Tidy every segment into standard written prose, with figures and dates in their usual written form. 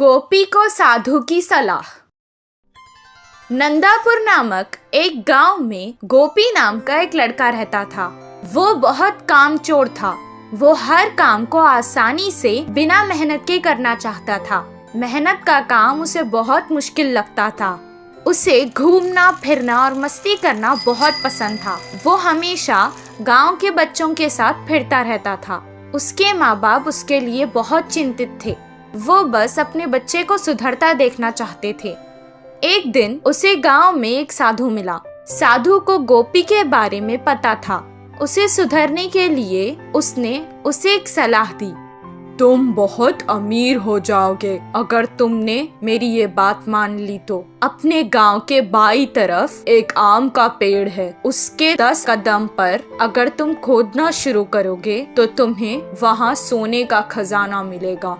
गोपी को साधु की सलाह। नंदापुर नामक एक गांव में गोपी नाम का एक लड़का रहता था। वो बहुत कामचोर था। वो हर काम को आसानी से बिना मेहनत के करना चाहता था। मेहनत का काम उसे बहुत मुश्किल लगता था। उसे घूमना फिरना और मस्ती करना बहुत पसंद था। वो हमेशा गांव के बच्चों के साथ फिरता रहता था। उसके माँ बाप उसके लिए बहुत चिंतित थे। वो बस अपने बच्चे को सुधरता देखना चाहते थे। एक दिन उसे गांव में एक साधु मिला। साधु को गोपी के बारे में पता था। उसे सुधरने के लिए उसने उसे एक सलाह दी। तुम बहुत अमीर हो जाओगे अगर तुमने मेरी ये बात मान ली तो। अपने गांव के बाईं तरफ एक आम का पेड़ है। उसके 10 कदम पर अगर तुम खोदना शुरू करोगे तो तुम्हें वहाँ सोने का खजाना मिलेगा।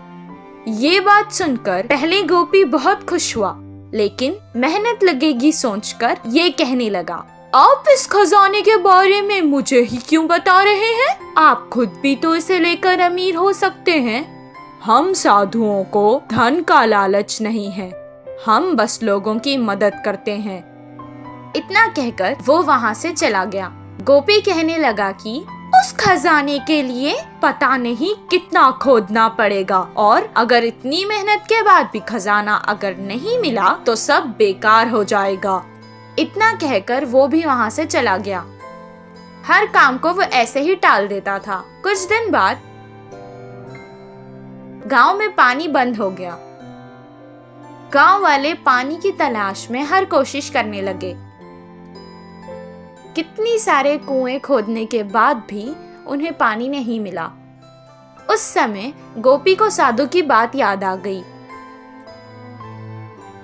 ये बात सुनकर पहले गोपी बहुत खुश हुआ, लेकिन मेहनत लगेगी सोचकर ये कहने लगा, आप इस खजाने के बारे में मुझे ही क्यों बता रहे हैं? आप खुद भी तो इसे लेकर अमीर हो सकते हैं। हम साधुओं को धन का लालच नहीं है, हम बस लोगों की मदद करते हैं। इतना कहकर वो वहाँ से चला गया। गोपी कहने लगा कि उस खजाने के लिए पता नहीं कितना खोदना पड़ेगा, और अगर इतनी मेहनत के बाद भी खजाना अगर नहीं मिला तो सब बेकार हो जाएगा। इतना कहकर वो भी वहाँ से चला गया। हर काम को वो ऐसे ही टाल देता था। कुछ दिन बाद गांव में पानी बंद हो गया। गांव वाले पानी की तलाश में हर कोशिश करने लगे। कितनी सारे कुएं खोदने के बाद भी उन्हें पानी नहीं मिला। उस समय गोपी को साधु की बात याद आ गई।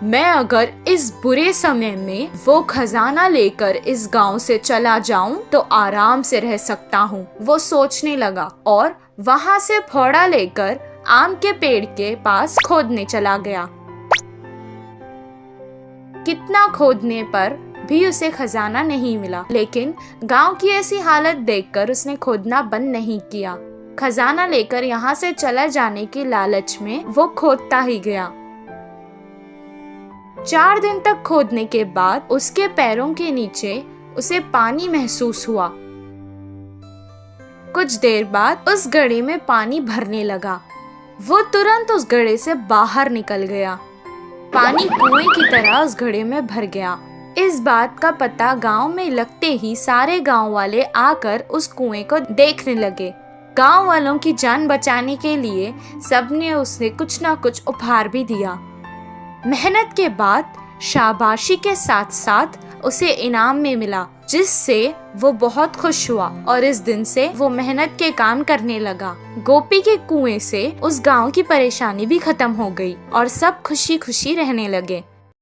मैं अगर इस बुरे समय में वो खजाना लेकर इस गांव से चला जाऊं तो आराम से रह सकता हूं, वो सोचने लगा और वहां से फावड़ा लेकर आम के पेड़ के पास खोदने चला गया। कितना खोदने पर भी उसे खजाना नहीं मिला, लेकिन गांव की ऐसी हालत देखकर उसने खोदना बंद नहीं किया। खजाना लेकर यहाँ से चला जाने की लालच में वो खोदता ही गया। 4 दिन तक खोदने के बाद उसके पैरों के नीचे उसे पानी महसूस हुआ। कुछ देर बाद उस घड़े में पानी भरने लगा। वो तुरंत उस घड़े से बाहर निकल गया। पानी कुएं की तरह उस घड़े में भर गया। इस बात का पता गांव में लगते ही सारे गांव वाले आकर उस कुएं को देखने लगे। गांव वालों की जान बचाने के लिए सबने उसे कुछ न कुछ उपहार भी दिया। मेहनत के बाद शाबाशी के साथ साथ उसे इनाम में मिला, जिससे वो बहुत खुश हुआ और इस दिन से वो मेहनत के काम करने लगा। गोपी के कुएं से उस गांव की परेशानी भी खत्म हो गई और सब खुशी खुशी रहने लगे।